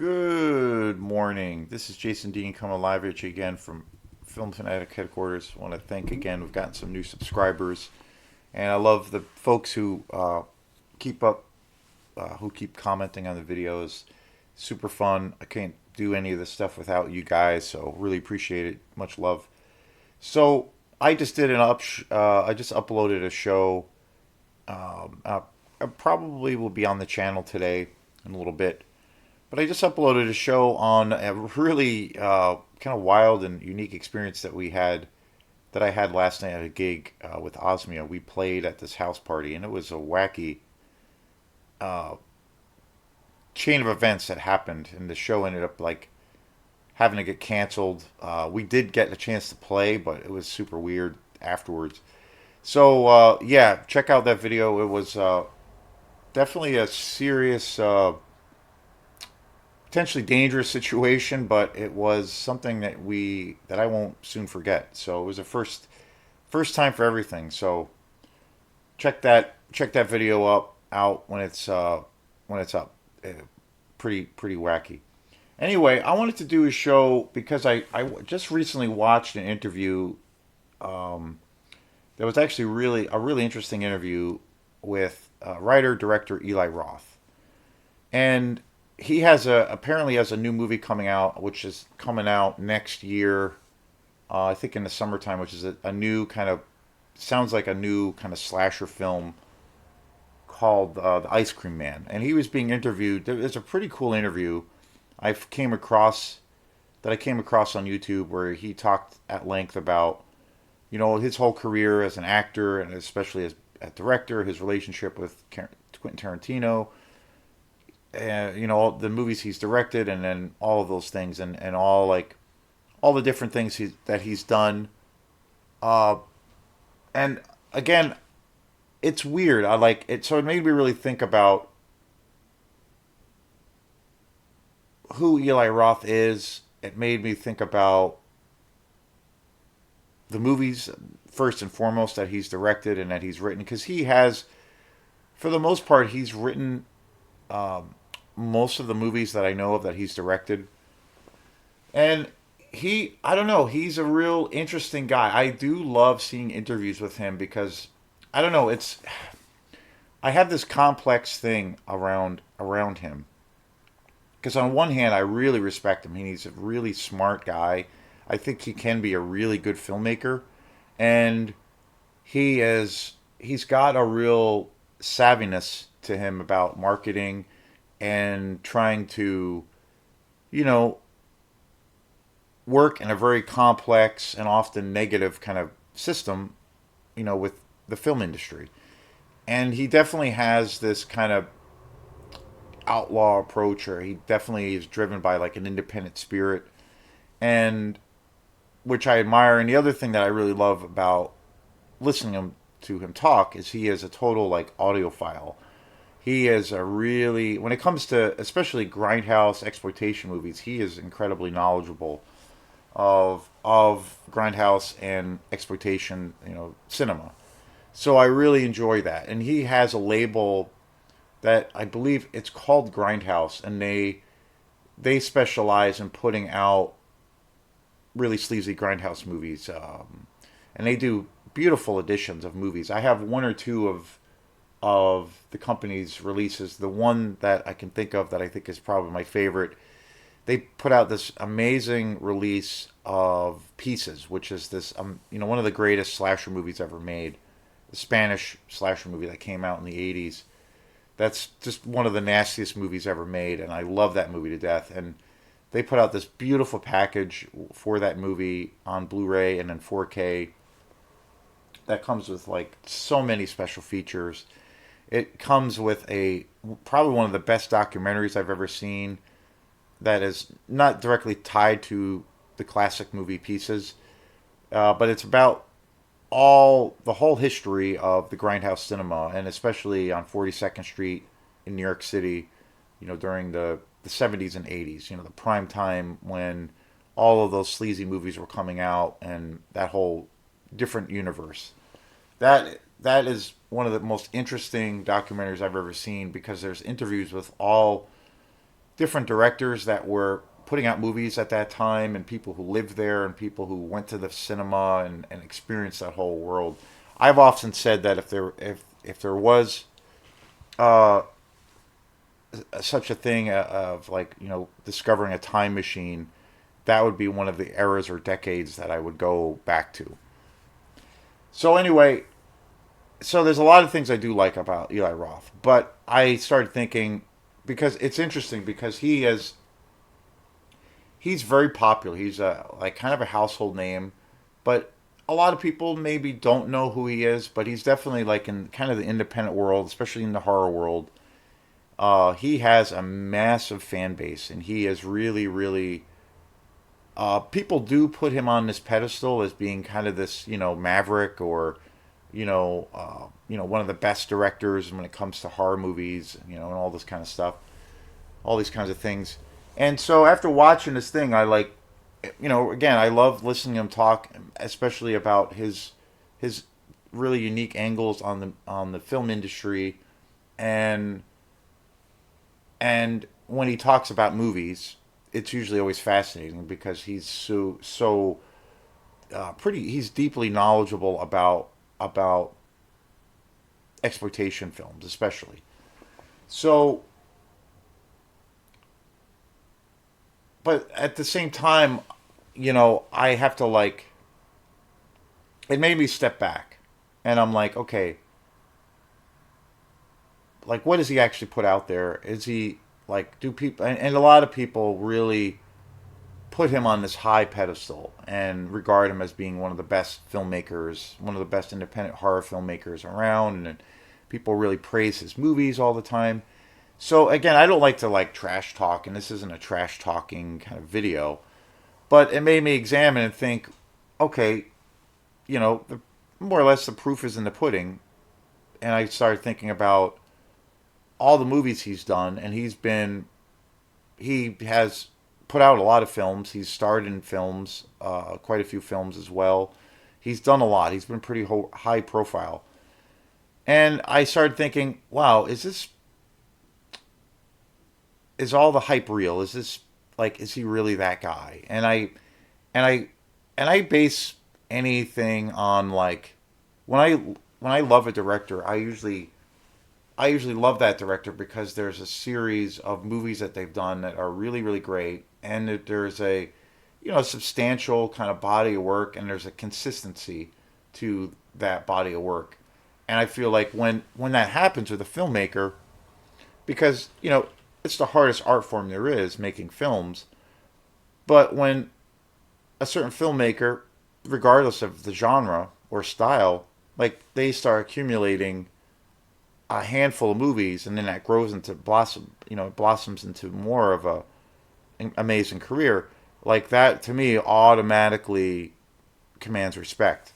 Good morning. This is Jason Dean coming live at you again from Film Fanatic headquarters. I want to thank again. We've gotten some new subscribers, and I love the folks who keep up, who keep commenting on the videos. Super fun. I can't do any of this stuff without you guys, so really appreciate it. Much love. So I just did I just uploaded a show. I probably will be on the channel today in a little bit. But I just uploaded a show on a really kind of wild and unique experience that I had last night at a gig with Osmia. We played at this house party, and it was a wacky uh, chain of events that happened, and the show ended up like having to get canceled. We did get a chance to play, but it was super weird afterwards. So yeah, check out that video. It was definitely a serious. Potentially dangerous situation, but it was something that I won't soon forget. So it was a first time for everything. So check that video up out when it's up. Pretty wacky. Anyway, I wanted to do a show because I just recently watched an interview that was actually really a really interesting interview with writer director Eli Roth. And he has a apparently has a new movie coming out, which is coming out next year. I think in the summertime, which is a new kind of sounds like a new kind of slasher film called The Ice Cream Man. And he was being interviewed. It's a pretty cool interview. I came across on YouTube where he talked at length about his whole career as an actor and especially as a director, his relationship with Quentin Tarantino, all the movies he's directed, and then all of those things, and all the different things that he's done. Uh, and again, it's weird. I like it, so it made me really think about who Eli Roth is. It made me think about the movies first and foremost that he's directed and that he's written, because he has, for the most part, he's written um, most of the movies that I know of that he's directed. And I don't know, he's a real interesting guy. I do love seeing interviews with him because I don't know, I have this complex thing around him. Because on one hand, I really respect him. He's a really smart guy. I think he can be a really good filmmaker, and he's got a real savviness to him about marketing and trying to, you know, work in a very complex and often negative kind of system, with the film industry. And he definitely has this kind of outlaw approach, or he definitely is driven by like an independent spirit, and which I admire. And the other thing that I really love about listening to him talk is he is a total like audiophile. He is a really, when it comes to especially grindhouse exploitation movies, he is incredibly knowledgeable of grindhouse and exploitation, cinema. So I really enjoy that. And he has a label that I believe it's called Grindhouse, and they specialize in putting out really sleazy grindhouse movies, and they do beautiful editions of movies. I have one or two of the company's releases. The one that I can think of that I think is probably my favorite, they put out this amazing release of Pieces, which is this one of the greatest slasher movies ever made, the Spanish slasher movie that came out in the 80s. That's just one of the nastiest movies ever made, and I love that movie to death. And they put out this beautiful package for that movie on Blu-ray and then 4K that comes with like so many special features. It comes with a probably one of the best documentaries I've ever seen that is not directly tied to the classic movie Pieces, but it's about all the whole history of the grindhouse cinema, and especially on 42nd Street in New York City, during the 70s and 80s, the prime time when all of those sleazy movies were coming out, and that whole different universe. That is one of the most interesting documentaries I've ever seen, because there's interviews with all different directors that were putting out movies at that time, and people who lived there, and people who went to the cinema and experienced that whole world. I've often said that if there was uh, such a thing of, like, discovering a time machine, that would be one of the eras or decades that I would go back to. So anyway, so there's a lot of things I do like about Eli Roth, but I started thinking, because it's interesting, because he's very popular. He's a, like, kind of a household name, but a lot of people maybe don't know who he is. But he's definitely, like, in kind of the independent world, especially in the horror world. He has a massive fan base, and he is really, really. People do put him on this pedestal as being kind of this, maverick, or one of the best directors when it comes to horror movies, and all this kind of stuff, all these kinds of things. And so after watching this thing, I like, again, I love listening to him talk, especially about his really unique angles on the film industry, and and when he talks about movies, it's usually always fascinating because he's so pretty. He's deeply knowledgeable about exploitation films, especially. So, but at the same time, I have to, like, it made me step back, and I'm like, okay, like, what does he actually put out there? Is he, like, do people, and a lot of people really put him on this high pedestal and regard him as being one of the best filmmakers, one of the best independent horror filmmakers around, and people really praise his movies all the time. So again, I don't like to, like, trash talk, and this isn't a trash talking kind of video, but it made me examine and think, okay, more or less the proof is in the pudding, and I started thinking about all the movies he's done, and he has put out a lot of films. He's starred in films, quite a few films as well. He's done a lot. He's been pretty high profile. And I started thinking, wow, is all the hype real? Is this, like, is he really that guy? And I and I base anything on, like, when I love a director, I usually love that director because there's a series of movies that they've done that are really, really great, and that there's a, substantial kind of body of work, and there's a consistency to that body of work. And I feel like when that happens with a filmmaker, because it's the hardest art form there is, making films. But when a certain filmmaker, regardless of the genre or style, like, they start accumulating a handful of movies, and then that grows into blossoms into more of a an amazing career. Like, that to me automatically commands respect.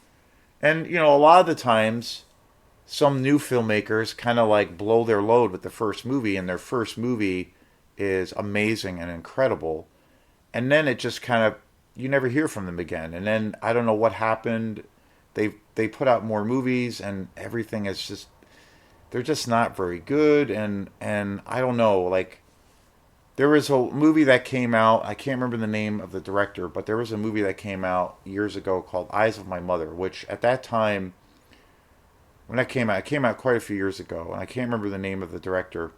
And a lot of the times, some new filmmakers kind of, like, blow their load with the first movie, and their first movie is amazing and incredible, and then it just kind of, you never hear from them again. And then I don't know what happened. They put out more movies, and everything is just, they're just not very good. And I don't know, like, there was a movie that came out, I can't remember the name of the director, but there was a movie that came out years ago called Eyes of My Mother, which at that time, when that came out, it came out quite a few years ago, and I can't remember the name of the director.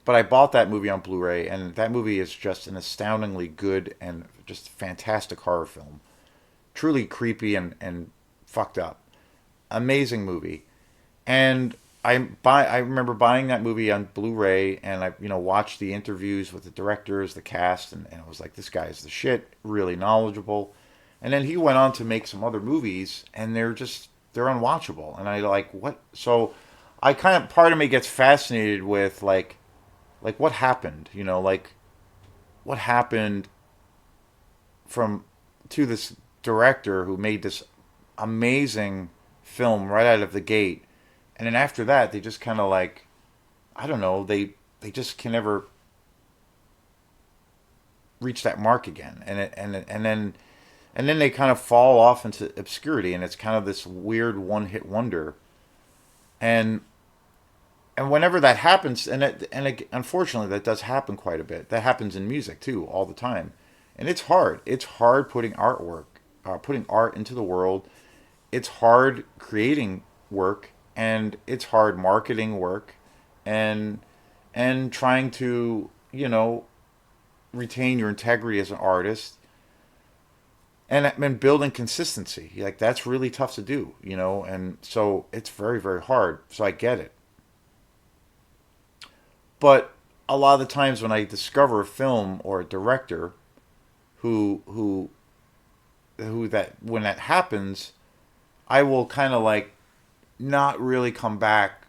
But I bought that movie on Blu-ray, and that movie is just an astoundingly good and just fantastic horror film. Truly creepy and fucked up. Amazing movie. And I remember buying that movie on Blu-ray, and I watched the interviews with the directors, the cast, and I was like, this guy's the shit, really knowledgeable. And then he went on to make some other movies, and they're unwatchable. And I, like, what? So I kind of, part of me gets fascinated with, like, what happened, like, what happened from to this director who made this amazing film right out of the gate, and then after that they just kind of, like, I don't know, they just can never reach that mark again, and then they kind of fall off into obscurity, and it's kind of this weird one hit wonder. And And whenever that happens, unfortunately that does happen quite a bit. That happens in music too, all the time, and it's hard. It's hard putting art into the world. It's hard creating work, and it's hard marketing work, and trying to retain your integrity as an artist, and building consistency. Like that's really tough to do, and so it's very very hard. So I get it. But a lot of the times when I discover a film or a director who that when that happens, I will kind of like not really come back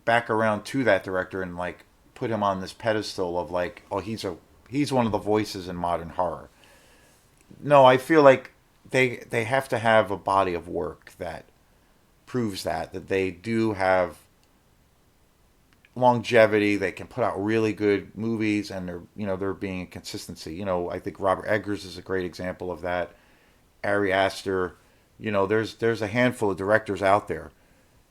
around to that director and like put him on this pedestal of like, oh, he's one of the voices in modern horror. No, I feel like they have to have a body of work that proves that they do have longevity. They can put out really good movies, and they're being a consistency. I think Robert Eggers is a great example of that. Ari Aster. There's a handful of directors out there.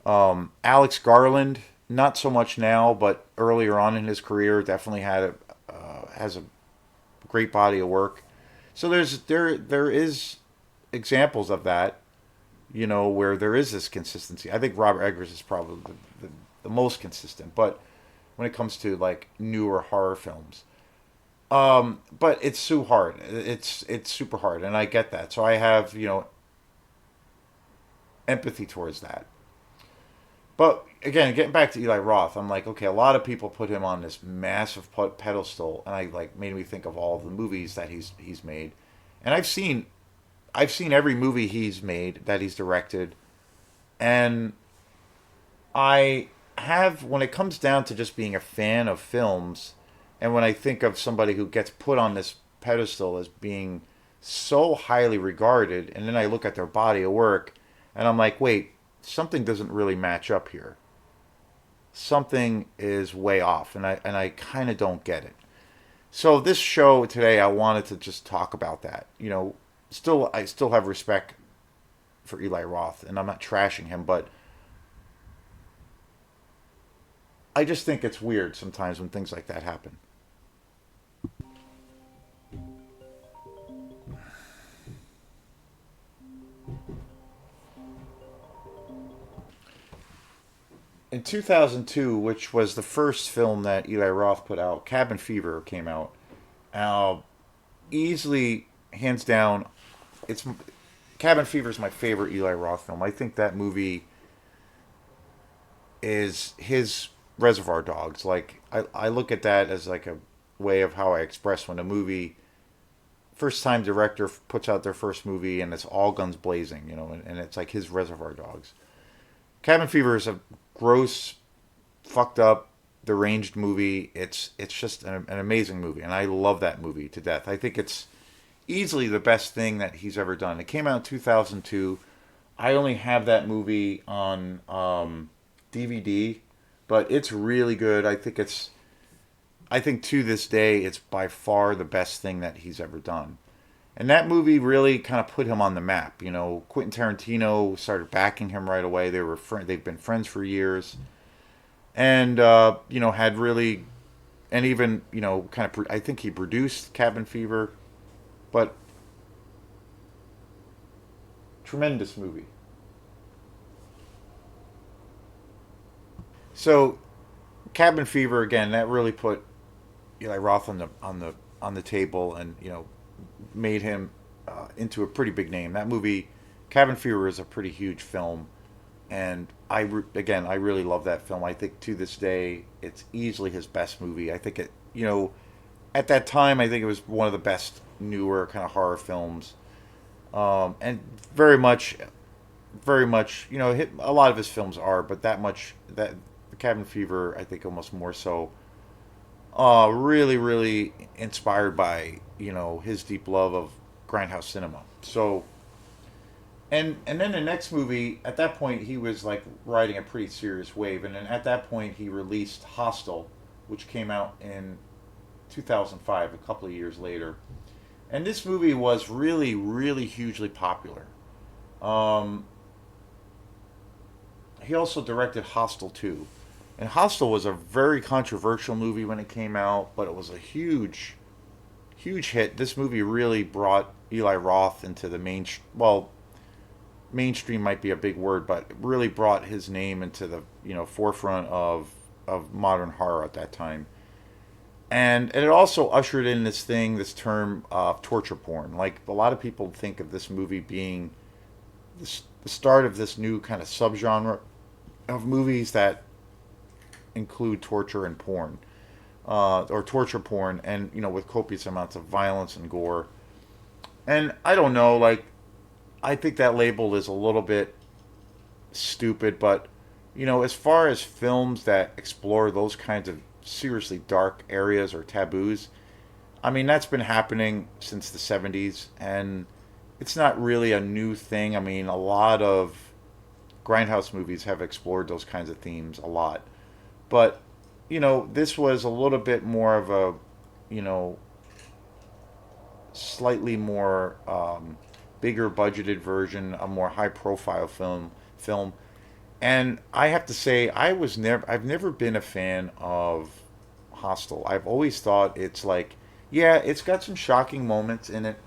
Alex Garland, not so much now, but earlier on in his career, definitely has a great body of work. So there is examples of that, where there is this consistency. I think Robert Eggers is probably the most consistent, but when it comes to like newer horror films, but it's so hard. It's super hard, and I get that. So I have empathy towards that. But again, getting back to Eli Roth, I'm like, okay, a lot of people put him on this massive pedestal, and I like made me think of all the movies that he's made, and I've seen every movie he's made that he's directed, and I have when it comes down to just being a fan of films, and when I think of somebody who gets put on this pedestal as being so highly regarded, and then I look at their body of work, and I'm like, wait, something doesn't really match up here. Something is way off, and I kind of don't get it. So this show today, I wanted to just talk about that. Still I still have respect for Eli Roth, and I'm not trashing him, but I just think it's weird sometimes when things like that happen. In 2002, which was the first film that Eli Roth put out, Cabin Fever came out. Uh, Easily, hands down, it's Cabin Fever is my favorite Eli Roth film. I think that movie is his Reservoir Dogs. Like I look at that as like a way of how I express when a movie first time director puts out their first movie and it's all guns blazing, and it's like his Reservoir Dogs. Cabin Fever is a gross, fucked up, deranged movie. It's just an amazing movie, and I love that movie to death. I think it's easily the best thing that he's ever done. It came out in 2002. I only have that movie on DVD, but it's really good. I think to this day it's by far the best thing that he's ever done. And that movie really kind of put him on the map. Quentin Tarantino started backing him right away. They've been friends for years, and had really, and even kind of I think he produced Cabin Fever, but tremendous movie. So Cabin Fever again, that really put Eli Roth on the table, and made him into a pretty big name. That movie, Cabin Fever, is a pretty huge film, and again, I really love that film. I think to this day, it's easily his best movie. I think at that time, I think it was one of the best newer kind of horror films, and very much, a lot of his films are, but that Cabin Fever, I think almost more so. Really, really inspired by his deep love of grindhouse cinema. So, and then the next movie, at that point he was like riding a pretty serious wave, and then at that point he released Hostel, which came out in 2005, a couple of years later, and this movie was really, really hugely popular. Um, he also directed Hostel 2, And Hostel was a very controversial movie when it came out, but it was a huge hit. This movie really brought Eli Roth into the well, mainstream might be a big word, but it really brought his name into the forefront of modern horror at that time. And it also ushered in this term of torture porn. Like a lot of people think of this movie being the start of this new kind of subgenre of movies that include torture and porn, or torture porn, and with copious amounts of violence and gore. And I don't know, like I think that label is a little bit stupid, but as far as films that explore those kinds of seriously dark areas or taboos, I mean that's been happening since the 70s, and it's not really a new thing. I mean, a lot of grindhouse movies have explored those kinds of themes a lot. But, this was a little bit more of a, you know, slightly more bigger budgeted version, a more high profile film. And I have to say, I've never been a fan of Hostel. I've always thought it's like, yeah, it's got some shocking moments in it.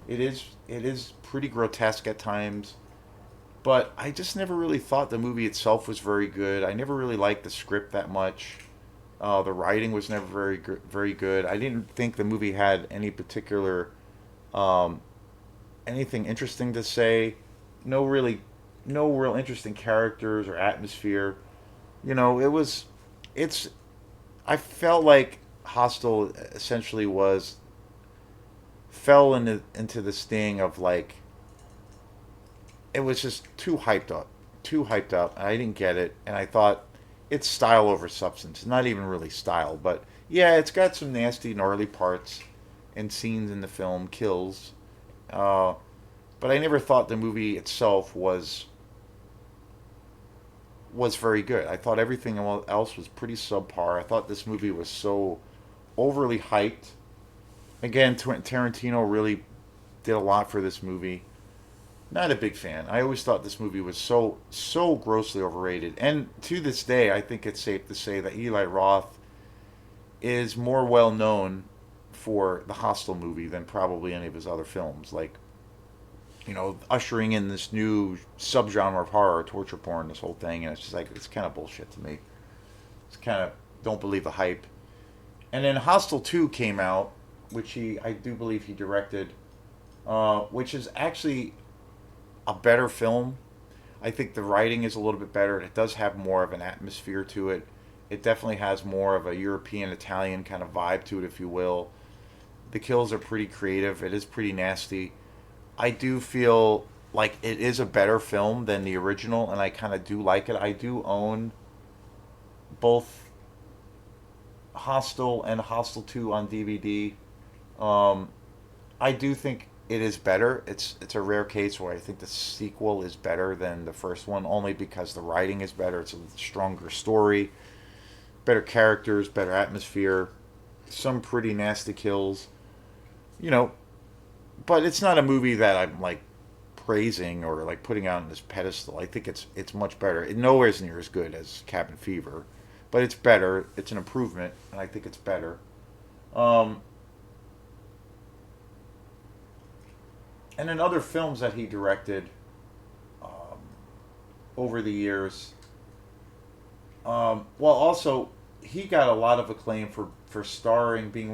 It is pretty grotesque at times, but I just never really thought the movie itself was very good. I never really liked the script that much. The writing was never very good. I didn't think the movie had any particular um, anything interesting to say. No really, no real interesting characters or atmosphere. It was, it's. I felt like Hostel essentially was fell into this thing of like it was just too hyped up. And I didn't get it, and I thought it's style over substance. Not even really style, but yeah, it's got some nasty, gnarly parts and scenes in the film, kills. Uh, but I never thought the movie itself was very good. I thought everything else was pretty subpar. I thought this movie was so overly hyped. Again, Tarantino really did a lot for this movie. Not a big fan. I always thought this movie was so grossly overrated. And to this day, I think it's safe to say that Eli Roth is more well known for the Hostel movie than probably any of his other films. Like, ushering in this new subgenre of horror, torture porn, this whole thing, and it's just like it's kind of bullshit to me. It's kind of don't believe the hype. And then Hostel 2 came out, which I do believe he directed, which is actually a better film. I think the writing is a little bit better. It does have more of an atmosphere to it. It definitely has more of a European Italian kind of vibe to it, if you will. The kills are pretty creative. It is pretty nasty. I do feel like it is a better film than the original, and I kind of do like it. I do own both Hostel and Hostel 2 on DVD. Um, I do think it is better. It's a rare case where I think the sequel is better than the first one, only because the writing is better. It's a stronger story, better characters, better atmosphere, some pretty nasty kills. You know, but it's not a movie that I'm like praising or like putting out on this pedestal. I think it's much better. It nowhere's near as good as Cabin Fever, but it's better. It's an improvement, and I think it's better. Um, and in other films that he directed um, over the years, well, also he got a lot of acclaim for starring, being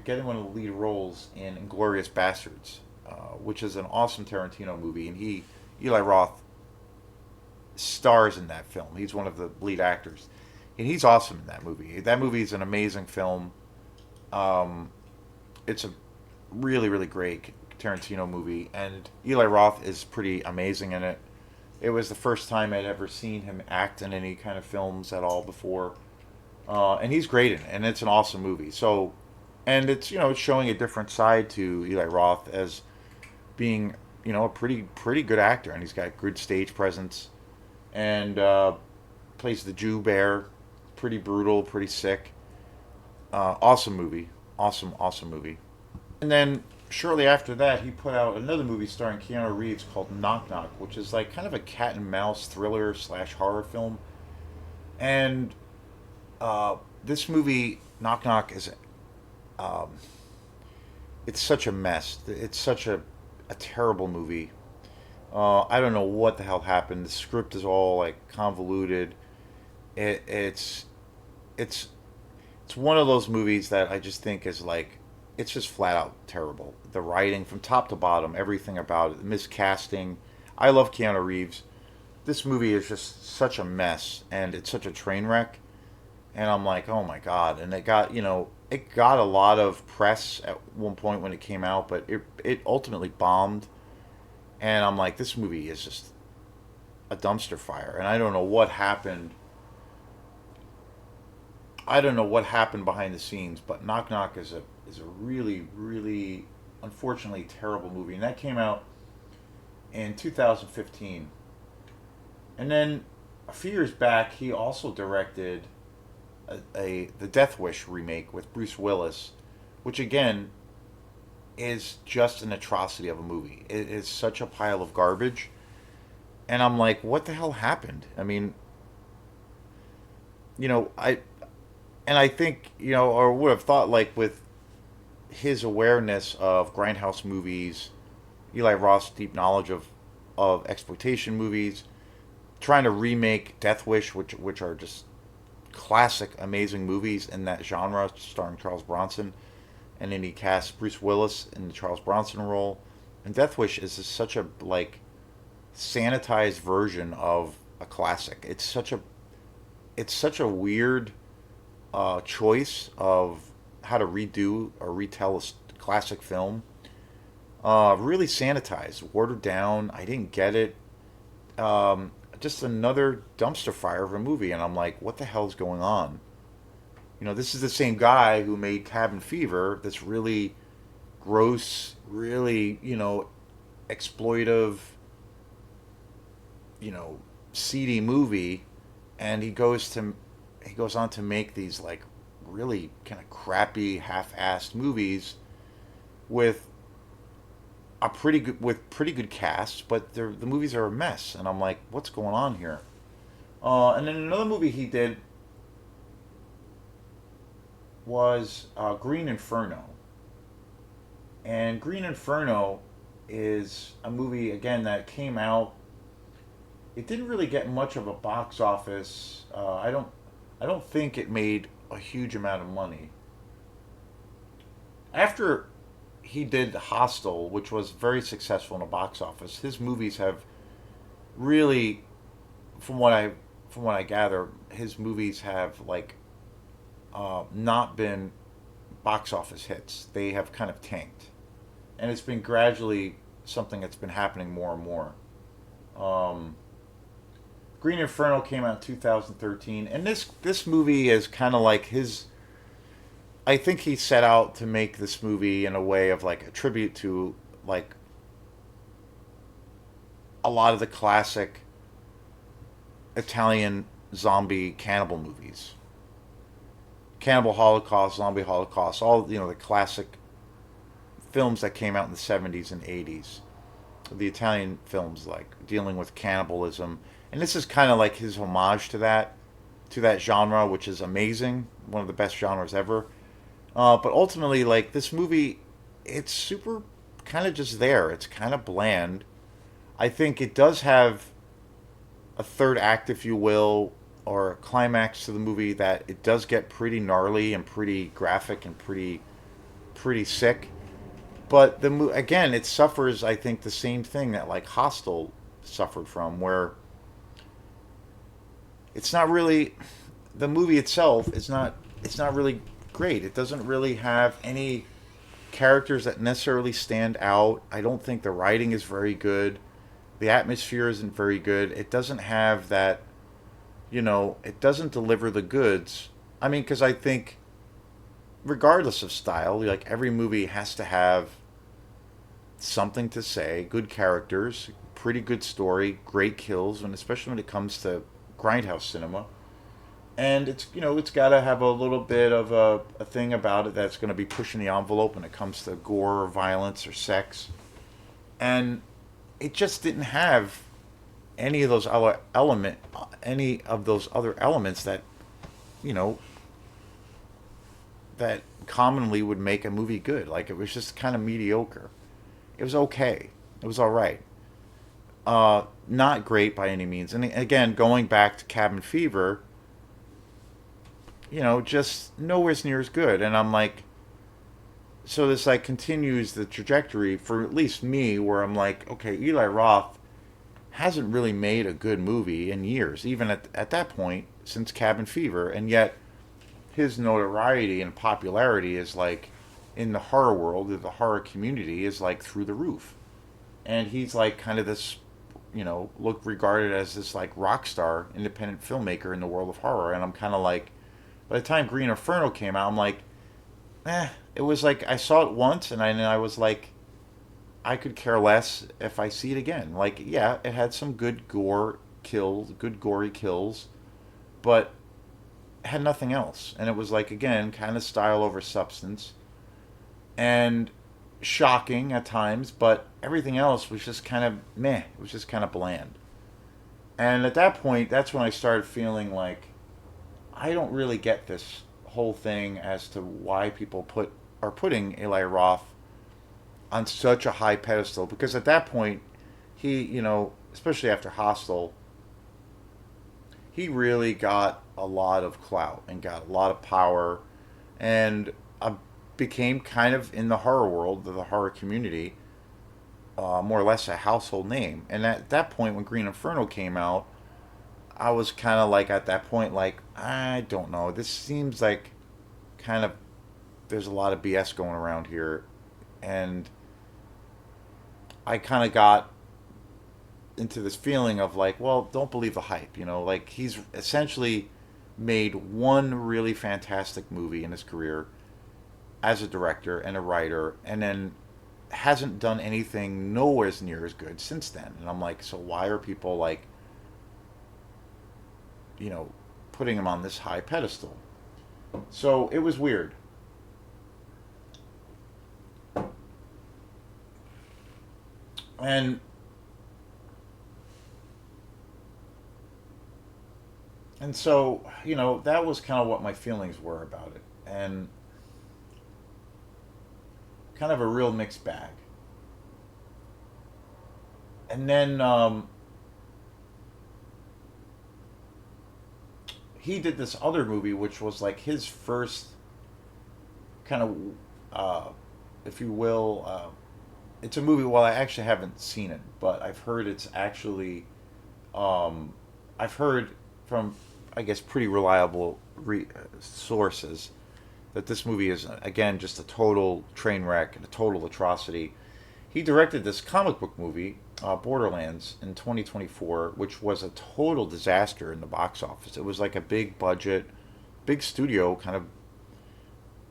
getting one of the lead roles in *Inglorious Bastards*, which is an awesome Tarantino movie, and Eli Roth stars in that film. He's one of the lead actors, and he's awesome in that movie. That movie is an amazing film. Um, it's a really great Tarantino movie, and Eli Roth is pretty amazing in it. It was the first time I'd ever seen him act in any kind of films at all before, and he's great in it, and it's an awesome movie. So, and it's showing a different side to Eli Roth as being a pretty good actor, and he's got good stage presence, and plays the Jew bear, pretty brutal, pretty sick. Awesome movie, awesome movie. And then shortly after that, he put out another movie starring Keanu Reeves called Knock Knock, which is like kind of a cat and mouse thriller slash horror film. And This movie, Knock Knock, is it's such a mess. It's such a terrible movie. I don't know what the hell happened. The script is all like convoluted. It, it's it's it's one of those movies that I just think is like it's just flat out terrible. The writing from top to bottom, everything about it, the miscasting. I love Keanu Reeves. This movie is just such a mess, and it's such a train wreck. And I'm like, oh my god! And it got a lot of press at one point when it came out, but it ultimately bombed. And I'm like, this movie is just a dumpster fire, and I don't know what happened. I don't know what happened behind the scenes, but Knock Knock is a really really unfortunately terrible movie, and that came out in 2015. And then a few years back, he also directed a the Death Wish remake with Bruce Willis, which again is just an atrocity of a movie. It is such a pile of garbage, and I'm like, what the hell happened? I mean, you know, I think or would have thought like with his awareness of grindhouse movies, Eli Roth's deep knowledge of exploitation movies, trying to remake Death Wish, which are just classic, amazing movies in that genre, starring Charles Bronson, and then he cast Bruce Willis in the Charles Bronson role. And Death Wish is just such a like sanitized version of a classic. It's such a weird choice of how to redo or retell a classic film. Really sanitized, watered down. I didn't get it. Just another dumpster fire of a movie, and I'm like, what the hell's going on? This is the same guy who made Cabin Fever, this really gross, really, exploitive, you know, seedy movie, and he goes on to make these like really kind of crappy, half-assed movies with pretty good casts, but the movies are a mess, and I'm like, what's going on here? And then another movie he did was Green Inferno, and Green Inferno is a movie again that came out. It didn't really get much of a box office. I don't think it made a huge amount of money. After he did Hostel, which was very successful in the box office, his movies have really, from what I gather, his movies have like not been box office hits. They have kind of tanked, and it's been gradually something that's been happening more and more. Um, Green Inferno came out in 2013, and this movie is kind of like his. I think he set out to make this movie in a way of like a tribute to like a lot of the classic Italian zombie cannibal movies. Cannibal Holocaust, Zombie Holocaust, all the classic films that came out in the 70s and 80s. The Italian films like dealing with cannibalism, and this is kind of like his homage to that genre, which is amazing, one of the best genres ever. But ultimately, like this movie, it's super kind of just there. It's kind of bland. I think it does have a third act, if you will, or a climax to the movie that it does get pretty gnarly and pretty graphic and pretty sick. But again, it suffers, I think, the same thing that like Hostel suffered from, where it's not really the movie itself. It's not really great. It doesn't really have any characters that necessarily stand out. I don't think the writing is very good. The atmosphere isn't very good. It doesn't have that, it doesn't deliver the goods. I mean, because I think, regardless of style, like every movie has to have something to say, good characters, pretty good story, great kills, and especially when it comes to grindhouse cinema. And it's got to have a little bit of a thing about it that's going to be pushing the envelope when it comes to gore or violence or sex. And it just didn't have any of those other elements that that commonly would make a movie good. Like it was just kind of mediocre. It was okay. It was all right. Not great by any means. And again, going back to Cabin Fever, just nowhere near as good. And I'm like, so this like continues the trajectory for at least me, where I'm like, okay, Eli Roth hasn't really made a good movie in years, even at that point since Cabin Fever, and yet his notoriety and popularity is like in the horror world, or the horror community, is like through the roof. And he's like kind of this, look regarded as this like rock star independent filmmaker in the world of horror. And I'm kind of like, by the time Green Inferno came out, I'm like, it was like I saw it once, and I was like, I could care less if I see it again. Like, yeah, it had some good gore kills, good gory kills, but it had nothing else. And it was like, again, kind of style over substance, and shocking at times, but everything else was just kind of meh. It was just kind of bland. And at that point, that's when I started feeling like I don't really get this whole thing as to why people are putting Eli Roth on such a high pedestal, because at that point he, especially after Hostel, he really got a lot of clout and got a lot of power, and became kind of in the horror world, the horror community, more or less a household name. And at that point, when Green Inferno came out, I was kind of like, at that point, like, I don't know, this seems like kind of, there's a lot of BS going around here. And I kind of got into this feeling of like, well, don't believe the hype, like he's essentially made one really fantastic movie in his career as a director and a writer, and then hasn't done anything nowhere near as good since then. And I'm like, so why are people like, you know, putting him on this high pedestal? So it was weird. And so, that was kind of what my feelings were about it. And kind of a real mixed bag. And then he did this other movie, which was like his first kind of, if you will, it's a movie. Well, I actually haven't seen it, but I've heard it's actually, um, I've heard from, I guess, pretty reliable sources that this movie is, again, just a total train wreck and a total atrocity. He directed this comic book movie, Borderlands, in 2024, which was a total disaster in the box office. It was like a big budget, big studio kind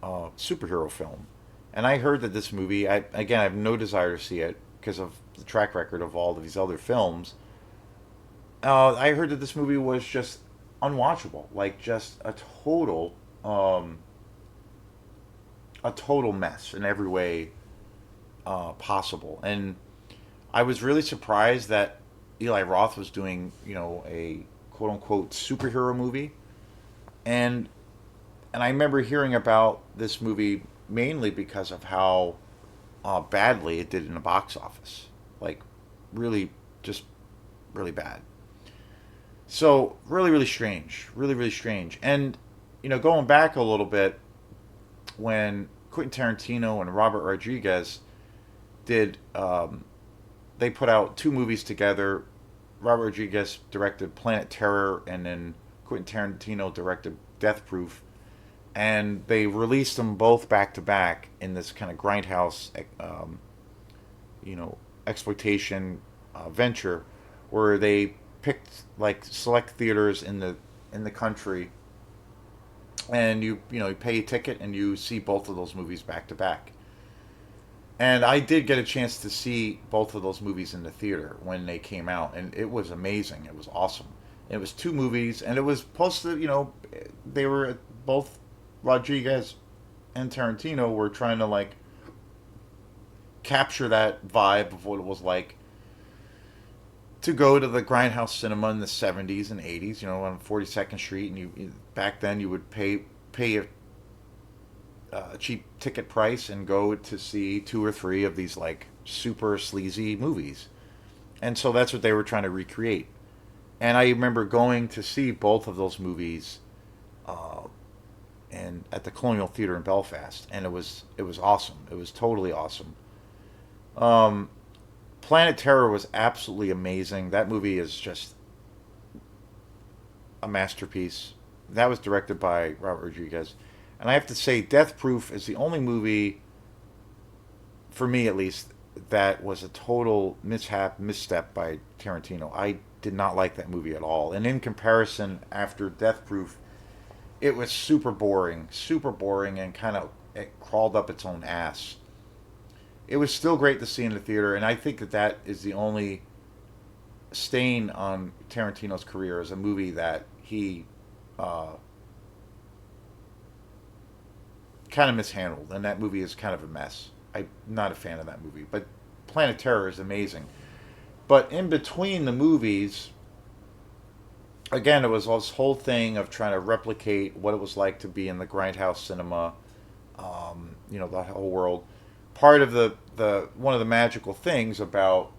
of superhero film. And I heard that this movie, again, I have no desire to see it because of the track record of all of these other films. I heard that this movie was just unwatchable, like just um, a total mess in every way possible. And I was really surprised that Eli Roth was doing, a quote unquote superhero movie. And I remember hearing about this movie mainly because of how badly it did in the box office. Like, really, just really bad. So, really, really strange. Really, really strange. And, going back a little bit, when Quentin Tarantino and Robert Rodriguez did, they put out two movies together. Robert Rodriguez directed Planet Terror, and then Quentin Tarantino directed Death Proof. And they released them both back to back in this kind of grindhouse, exploitation venture, where they picked like select theaters in the country, and you pay a ticket and you see both of those movies back to back. And I did get a chance to see both of those movies in the theater when they came out, and it was amazing. It was awesome. It was two movies, and it was posted. They were both, Rodriguez and Tarantino were trying to like capture that vibe of what it was like to go to the grindhouse cinema in the 70s and 80s, on 42nd Street. And back then you would pay a cheap ticket price and go to see two or three of these like super sleazy movies. And so that's what they were trying to recreate. And I remember going to see both of those movies uh, and at the Colonial Theater in Belfast, and it was awesome. It was totally awesome. Um, Planet Terror was absolutely amazing. That movie is just a masterpiece. That was directed by Robert Rodriguez, and I have to say, Death Proof is the only movie, for me at least, that was a total mishap, misstep by Tarantino. I did not like that movie at all, and in comparison, after Death Proof, it was super boring, and kind of it crawled up its own ass. It was still great to see in the theater, and I think that that is the only stain on Tarantino's career as a movie that he uh, kind of mishandled, and that movie is kind of a mess. I'm not a fan of that movie, but Planet Terror is amazing. But in between the movies, again, it was this whole thing of trying to replicate what it was like to be in the grindhouse cinema, the whole world. Part of the one of the magical things about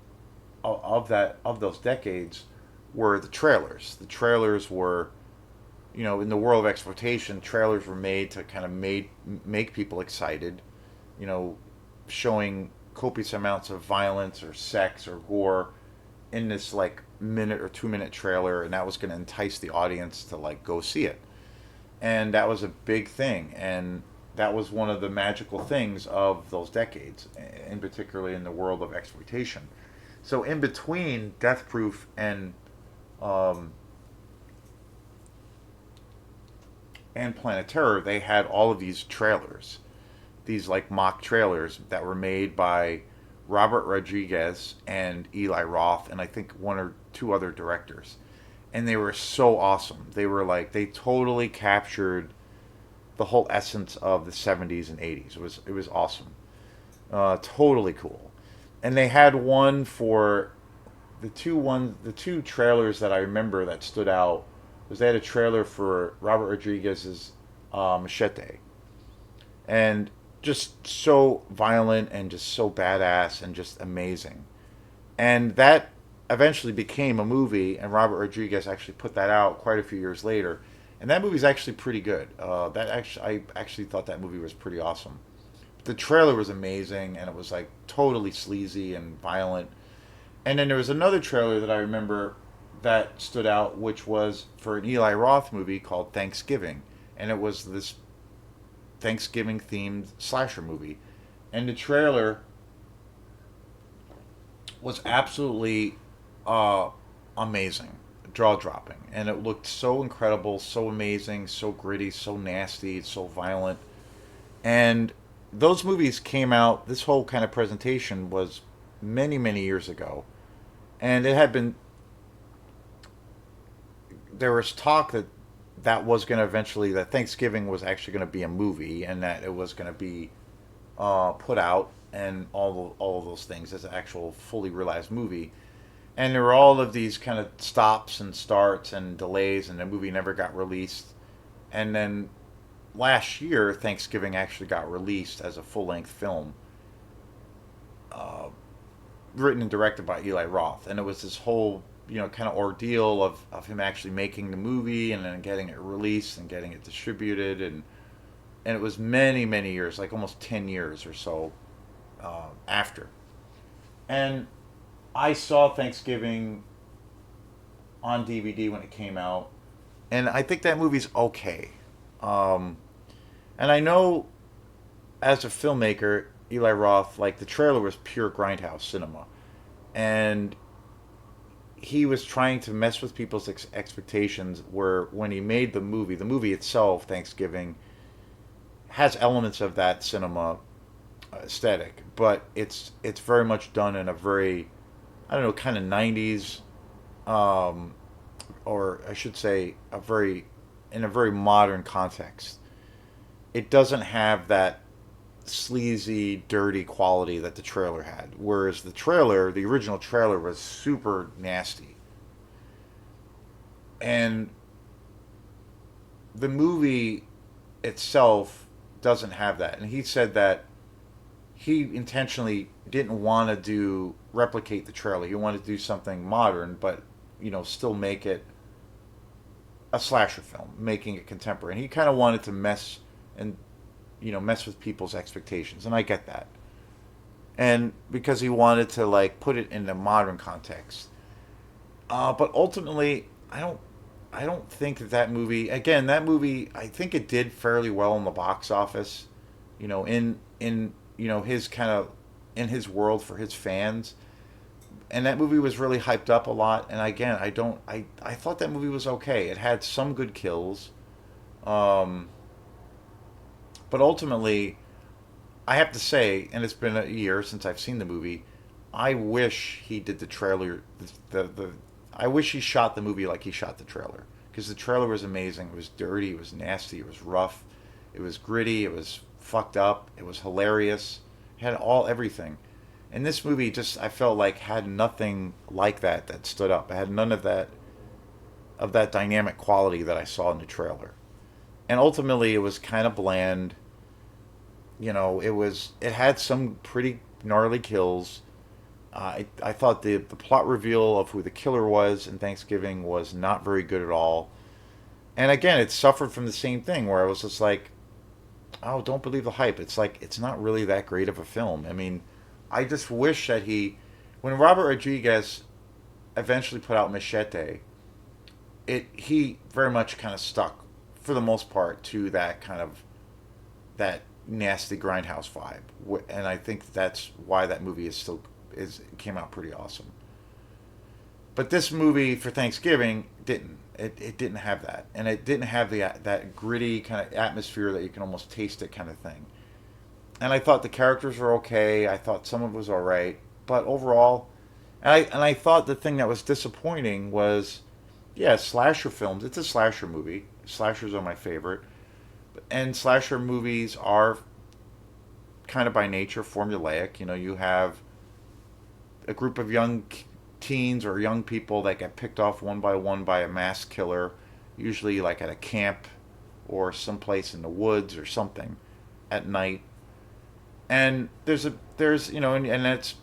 of those decades were the trailers. The trailers were, in the world of exploitation, trailers were made to kind of make people excited, you know, showing copious amounts of violence or sex or gore in this like minute or 2 minute trailer, and that was going to entice the audience to like go see it. And that was a big thing, and that was one of the magical things of those decades, in particularly in the world of exploitation. So in between Death Proof um, and Planet Terror, they had all of these trailers, these like mock trailers that were made by Robert Rodriguez and Eli Roth, and I think one or two other directors. And they were so awesome. They were like they totally captured the whole essence of the 70s and 80s. It was awesome. Totally cool. And they had one for the two trailers that I remember that stood out was they had a trailer for Robert Rodriguez's Machete, and just so violent and just so badass and just amazing. And that eventually became a movie, and Robert Rodriguez actually put that out quite a few years later. And that movie's actually pretty good. I actually thought that movie was pretty awesome. The trailer was amazing, and it was like totally sleazy and violent. And then there was another trailer that I remember that stood out, which was for an Eli Roth movie called Thanksgiving, and it was this Thanksgiving themed slasher movie. And the trailer was absolutely uh, amazing, jaw dropping, and it looked so incredible, so amazing, so gritty, so nasty, so violent. And those movies came out. This whole kind of presentation was many many years ago, and it had been there was talk that that was going to eventually that Thanksgiving was actually going to be a movie, and that it was going to be put out and all of those things as an actual fully realized movie. And there were all of these kind of stops and starts and delays, and the movie never got released. And then last year, Thanksgiving actually got released as a full length film, uh, written and directed by Eli Roth. And it was this whole kind of ordeal of him actually making the movie and then getting it released and getting it distributed, and it was many many years, like almost 10 years or so after. And I saw Thanksgiving on DVD when it came out, and I think that movie's okay. Um, and I know, as a filmmaker, Eli Roth, like the trailer was pure grindhouse cinema, and he was trying to mess with people's expectations. Where when he made the movie itself, Thanksgiving, has elements of that cinema aesthetic, but it's very much done in a very, I don't know, kind of 90s, um, or I should say a very in a very modern context. It doesn't have that sleazy, dirty quality that the trailer had. Whereas the original trailer, was super nasty. And the movie itself doesn't have that, and he said that he intentionally didn't want to do replicate the trailer. He wanted to do something modern, but still make it a slasher film, making it contemporary. And he kind of wanted to and mess with people's expectations, and I get that. And because he wanted to like put it in a modern context, but ultimately, I don't think that movie. Again, that movie, I think it did fairly well in the box office. In his kind of in his world for his fans, and that movie was really hyped up a lot. And again, I thought that movie was okay. It had some good kills, um, but ultimately, I have to say, and it's been a year since I've seen the movie. I wish he did the trailer. I wish he shot the movie like he shot the trailer, because the trailer was amazing. It was dirty. It was nasty. It was rough. It was gritty. It was fucked up. It was hilarious. It had everything. And this movie just I felt like had nothing like that stood up. It had none of that dynamic quality that I saw in the trailer. And ultimately, it was kind of bland. It had some pretty gnarly kills. I thought the plot reveal of who the killer was in Thanksgiving was not very good at all. And again, it suffered from the same thing where I was just like, oh, don't believe the hype. It's like it's not really that great of a film. I mean, I just wish that when Robert Rodriguez eventually put out Machete, he very much kind of stuck for the most part to that nasty grindhouse vibe, and I think that's why that movie came out pretty awesome. But this movie for Thanksgiving didn't. It didn't have that, and it didn't have that gritty kind of atmosphere that you can almost taste it kind of thing. And I thought the characters were okay. I thought some of it was all right, but overall, and I thought the thing that was disappointing was, yeah, slasher films. It's a slasher movie. Slashers are my favorite, and slasher movies are kind of by nature formulaic. You have a group of young teens or young people that get picked off one by one by a mass killer, usually like at a camp or someplace in the woods or something at night. And and that's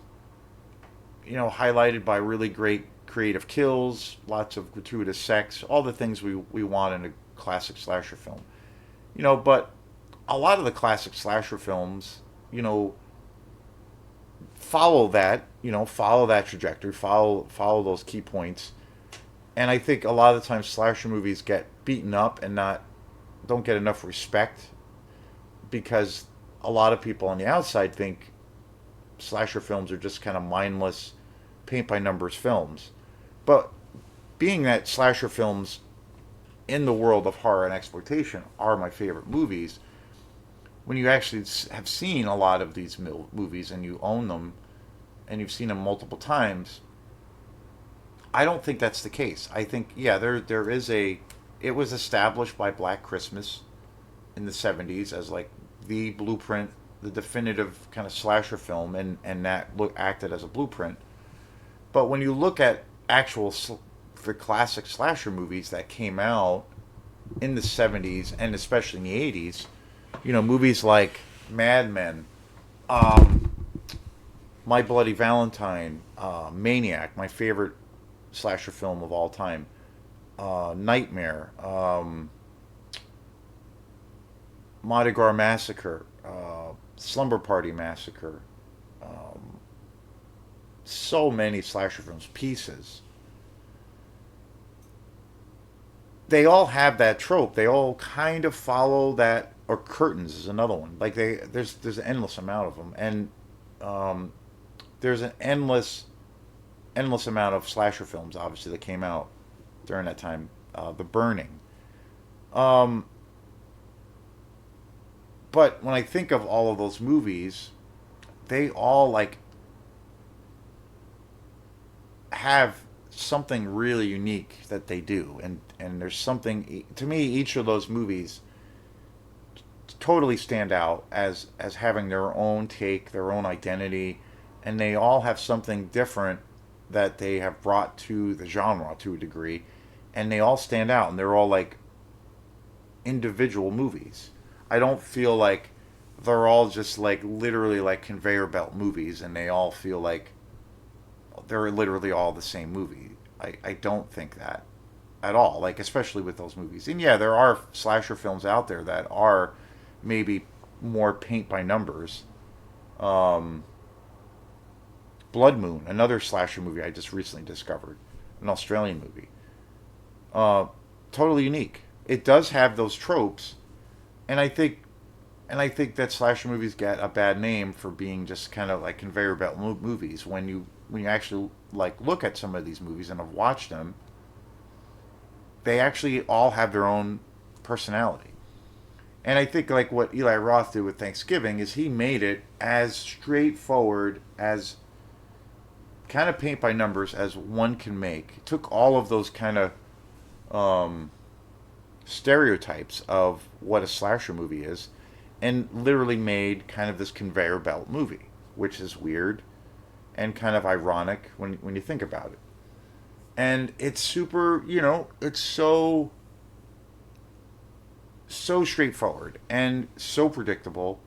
highlighted by really great creative kills, lots of gratuitous sex, all the things we want in a classic slasher film. But a lot of the classic slasher films, follow that trajectory, follow those key points. And I think a lot of the times slasher movies get beaten up and not don't get enough respect because a lot of people on the outside think slasher films are just kind of mindless paint by numbers films. But being that slasher films in the world of horror and exploitation are my favorite movies, when you actually have seen a lot of these movies and you own them and you've seen them multiple times, I don't think that's the case. I think there is it was established by Black Christmas in the 70s as like the blueprint, the definitive kind of slasher film, and that acted as a blueprint. But when you look at the classic slasher movies that came out in the 70s and especially in the 80s, movies like Mad Men, My Bloody Valentine, Maniac, my favorite slasher film of all time, Nightmare, Mardi Gras Massacre, Slumber Party Massacre, so many slasher films, Pieces. They all have that trope. They all kind of follow that. Or Curtains is another one. Like there's an endless amount of them, and um, there's an endless amount of slasher films, obviously, that came out during that time. The Burning. Um, but when I think of all of those movies, they all like have something really unique that they do, and there's something to me. Each of those movies totally stand out as having their own take, their own identity, and they all have something different that they have brought to the genre to a degree, and they all stand out, and they're all like individual movies. I don't feel like they're all just like literally like conveyor belt movies, and they all feel like they're literally all the same movie. I don't think that at all. Like especially with those movies. And yeah, there are slasher films out there that are maybe more paint by numbers. Um, Blood Moon, another slasher movie I just recently discovered, an Australian movie. Uh, totally unique. It does have those tropes, and I think that slasher movies get a bad name for being just kind of like conveyor belt movies. When you actually like look at some of these movies and have watched them, they actually all have their own personality. And I think like what Eli Roth did with Thanksgiving is he made it as straightforward as kind of paint by numbers as one can make. He took all of those kind of um, stereotypes of what a slasher movie is and literally made kind of this conveyor belt movie, which is weird and kind of ironic when you think about it. And it's super, it's so straightforward and so predictable.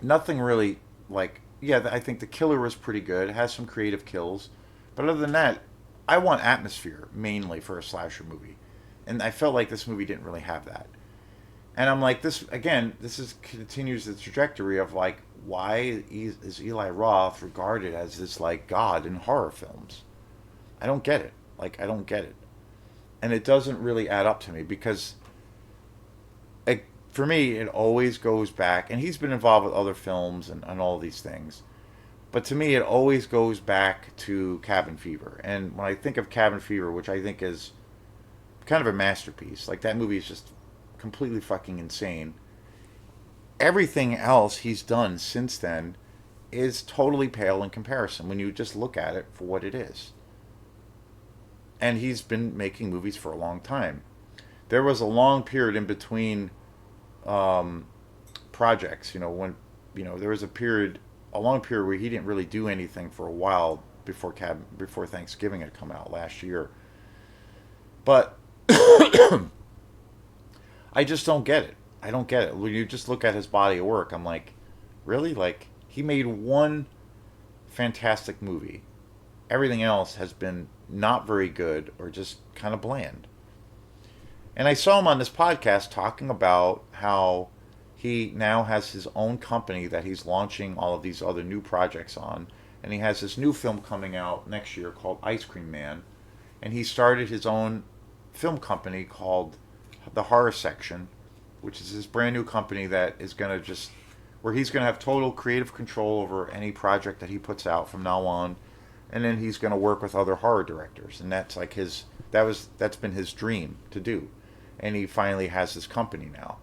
Nothing really like yeah, I think the killer was pretty good. It has some creative kills, but other than that, I want atmosphere mainly for a slasher movie, and I felt like this movie didn't really have that. And I'm like, this again. This is continues the trajectory of like, why is Eli Roth regarded as this like god in horror films? I don't get it. Like, I don't get it, and it doesn't really add up to me because, like, for me, it always goes back. And he's been involved with other films and all these things, but to me, it always goes back to Cabin Fever. And when I think of Cabin Fever, which I think is kind of a masterpiece, like that movie is just completely fucking insane. Everything else he's done since then is totally pale in comparison when you just look at it for what it is. And he's been making movies for a long time. There was a long period in between um, projects, when there was a long period where he didn't really do anything for a while before Thanksgiving had come out last year. But I just don't get it. I don't get it. When you just look at his body of work, I'm like, really? Like, he made one fantastic movie. Everything else has been not very good or just kind of bland. And I saw him on this podcast talking about how he now has his own company that he's launching all of these other new projects on. And he has this new film coming out next year called Ice Cream Man. And he started his own film company called The Horror Section, which is his brand new company that is going to just where he's going to have total creative control over any project that he puts out from now on, and then he's going to work with other horror directors, and that's like that's been his dream to do, and he finally has this company now.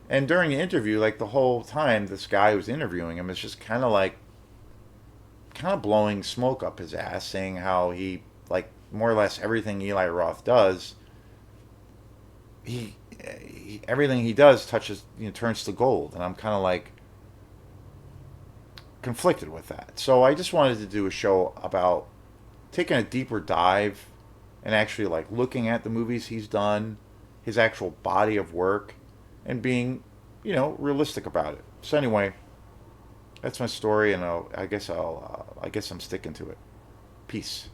And during the interview, like the whole time, this guy who's interviewing him is just kind of blowing smoke up his ass, saying how he like more or less everything Eli Roth does, everything he does touches, turns to gold, and I'm kind of like conflicted with that. So I just wanted to do a show about taking a deeper dive and actually like looking at the movies he's done, his actual body of work, and being, realistic about it. So anyway, that's my story, and I guess I'm sticking to it. Peace.